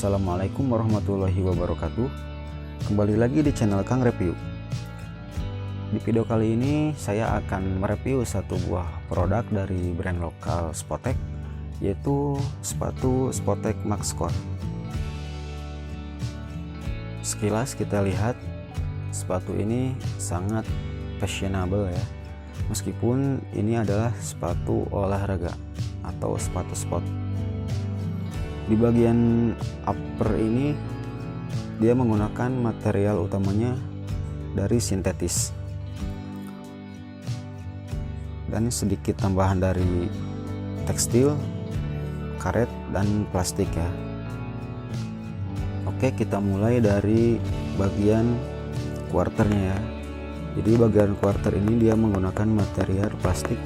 Assalamualaikum warahmatullahi wabarakatuh. Kembali lagi di channel Kang Review. Di video kali ini saya akan mereview satu buah produk dari brand lokal Spotek, yaitu sepatu Spotek Max Core. Sekilas kita lihat sepatu ini sangat fashionable ya, meskipun ini adalah sepatu olahraga atau sepatu sport. Di bagian upper ini dia menggunakan material utamanya dari sintetis dan sedikit tambahan dari tekstil, karet, dan plastik ya. Oke, kita mulai dari bagian quarternya ya. Jadi bagian quarter ini dia menggunakan material plastik,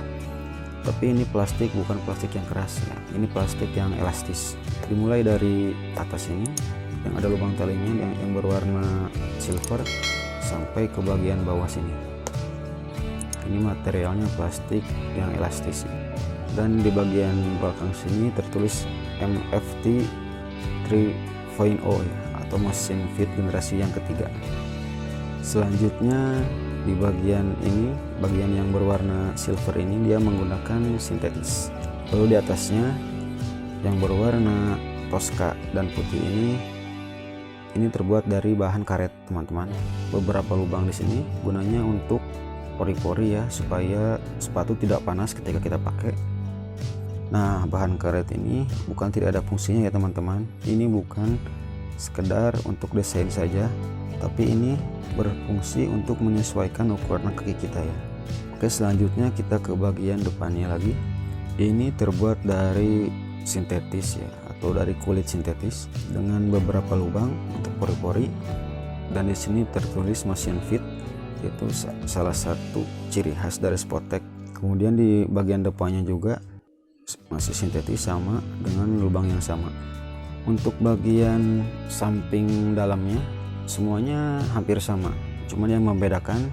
tapi ini plastik bukan plastik yang keras ya. Ini plastik yang elastis. Dimulai dari atas ini yang ada lubang talinya yang berwarna silver sampai ke bagian bawah sini. Ini materialnya plastik yang elastis. Dan di bagian belakang sini tertulis MFT 3.0 ya, atau mesin fit generasi yang ketiga. Selanjutnya di bagian ini, bagian yang berwarna silver ini dia menggunakan sintetis. Lalu di atasnya yang berwarna toska dan putih ini terbuat dari bahan karet, teman-teman. Beberapa lubang di sini gunanya untuk pori-pori ya, supaya sepatu tidak panas ketika kita pakai. Nah, bahan karet ini bukan tidak ada fungsinya ya teman-teman. Ini bukan sekedar untuk desain saja, tapi ini berfungsi untuk menyesuaikan ukuran kaki kita ya. Oke, selanjutnya kita ke bagian depannya lagi. Ini terbuat dari sintetis ya, atau dari kulit sintetis dengan beberapa lubang untuk pori-pori. Dan di sini tertulis mesin fit, yaitu salah satu ciri khas dari Spotek. Kemudian di bagian depannya juga masih sintetis sama dengan lubang yang sama. Untuk bagian samping dalamnya semuanya hampir sama, cuman yang membedakan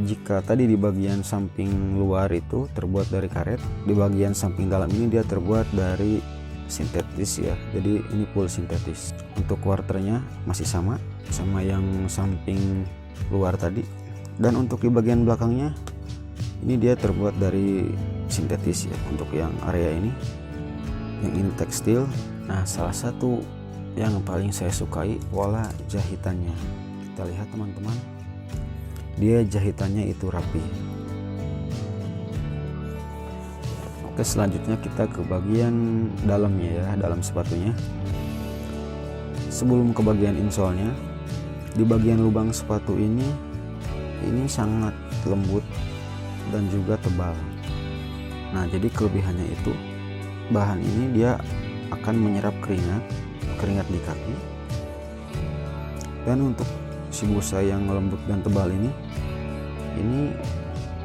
jika tadi di bagian samping luar itu terbuat dari karet, di bagian samping dalam ini dia terbuat dari sintetis ya, jadi ini full sintetis. Untuk quarternya masih sama yang samping luar tadi, dan untuk di bagian belakangnya ini dia terbuat dari sintetis ya. Untuk yang area ini, yang ini tekstil. Nah, salah satu yang paling saya sukai pola jahitannya. Kita lihat teman-teman, dia jahitannya itu rapi. Oke, selanjutnya kita ke bagian dalamnya ya, dalam sepatunya. Sebelum ke bagian insole-nya, di bagian lubang sepatu ini sangat lembut dan juga tebal. Nah, jadi kelebihannya itu bahan ini dia akan menyerap keringat di kaki, dan untuk si busa yang lembut dan tebal ini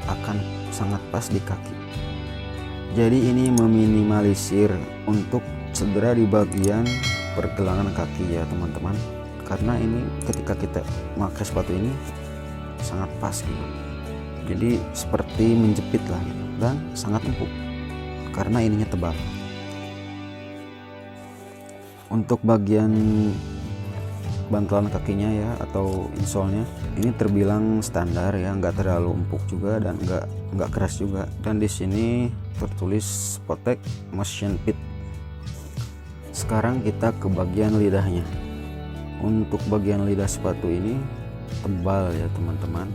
akan sangat pas di kaki. Jadi ini meminimalisir untuk cedera di bagian pergelangan kaki ya teman-teman, karena ini ketika kita pakai sepatu ini sangat pas gitu, jadi seperti menjepit lah gitu, dan sangat empuk karena ininya tebal. Untuk bagian bantalan kakinya ya, atau insole-nya ini terbilang standar ya, nggak terlalu empuk juga dan nggak keras juga. Dan di sini tertulis Spotek Motion Fit. Sekarang kita ke bagian lidahnya. Untuk bagian lidah sepatu ini tebal ya teman-teman.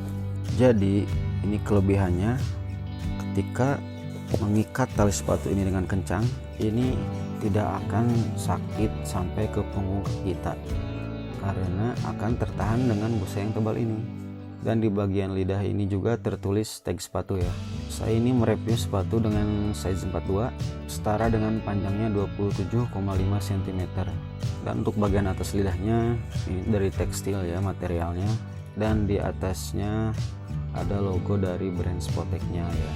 Jadi ini kelebihannya, ketika mengikat tali sepatu ini dengan kencang, ini tidak akan sakit sampai ke punggung kita karena akan tertahan dengan busa yang tebal ini. Dan di bagian lidah ini juga tertulis tag sepatu ya. Saya ini mereview sepatu dengan size 42, setara dengan panjangnya 27,5 cm. Dan untuk bagian atas lidahnya ini dari tekstil ya materialnya, dan di atasnya ada logo dari brand Spoteknya ya.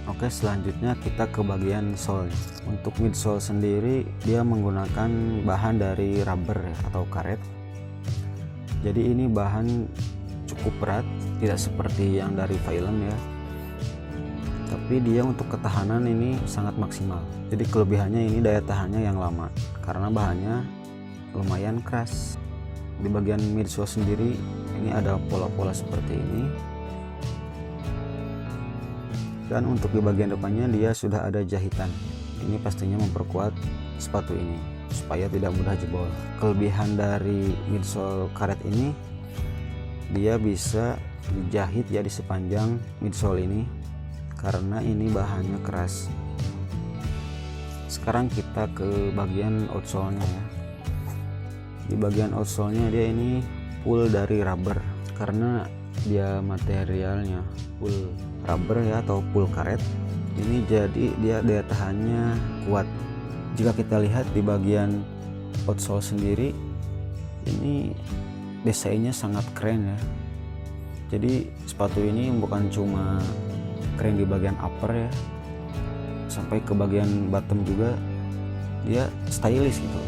Oke, selanjutnya kita ke bagian sole. Untuk midsole sendiri dia menggunakan bahan dari rubber ya, atau karet. Jadi ini bahan cukup berat, tidak seperti yang dari Vaillant ya, tapi dia untuk ketahanan ini sangat maksimal. Jadi kelebihannya ini daya tahannya yang lama, karena bahannya lumayan keras. Di bagian midsole sendiri ini ada pola-pola seperti ini, dan untuk di bagian depannya dia sudah ada jahitan. Ini pastinya memperkuat sepatu ini supaya tidak mudah jebol. Kelebihan dari midsole karet ini, dia bisa dijahit ya di sepanjang midsole ini karena ini bahannya keras. Sekarang kita ke bagian outsole-nya ya. Di bagian outsole-nya dia ini full dari rubber karena dia materialnya full rubber ya, atau full karet. Ini jadi dia daya tahannya kuat. Jika kita lihat di bagian outsole sendiri, ini desainnya sangat keren ya. Jadi sepatu ini bukan cuma keren di bagian upper ya, sampai ke bagian bottom juga dia stylish gitu.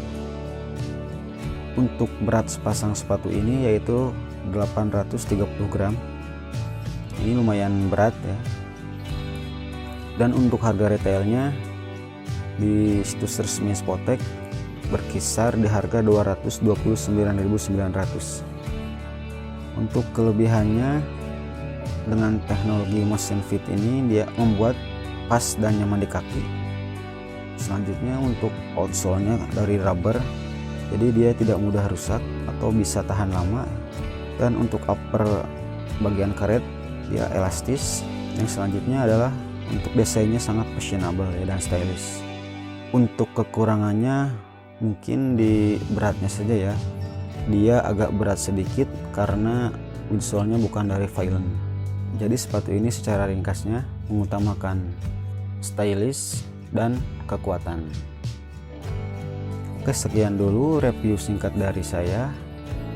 Untuk berat sepasang sepatu ini yaitu 830 gram. Ini lumayan berat ya. Dan untuk harga retailnya di situs resmi Spotek berkisar di harga 229.900. Untuk kelebihannya, dengan teknologi motion fit ini dia membuat pas dan nyaman di kaki. Selanjutnya untuk outsole-nya dari rubber, jadi dia tidak mudah rusak atau bisa tahan lama. Dan untuk upper bagian karet dia elastis. Yang selanjutnya adalah untuk desainnya sangat fashionable ya, dan stylish. Untuk kekurangannya mungkin di beratnya saja ya, dia agak berat sedikit karena midsole-nya bukan dari Vylon. Jadi sepatu ini secara ringkasnya mengutamakan stylish dan kekuatan. Oke, sekian dulu review singkat dari saya.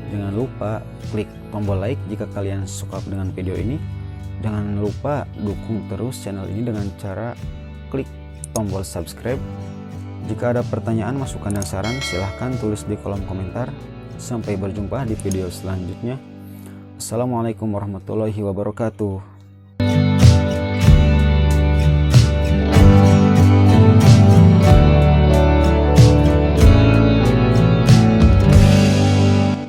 Jangan lupa klik tombol like jika kalian suka dengan video ini. Jangan lupa dukung terus channel ini dengan cara klik tombol subscribe. Jika ada pertanyaan, masukan, dan saran, silahkan tulis di kolom komentar. Sampai berjumpa di video selanjutnya. Assalamualaikum warahmatullahi wabarakatuh.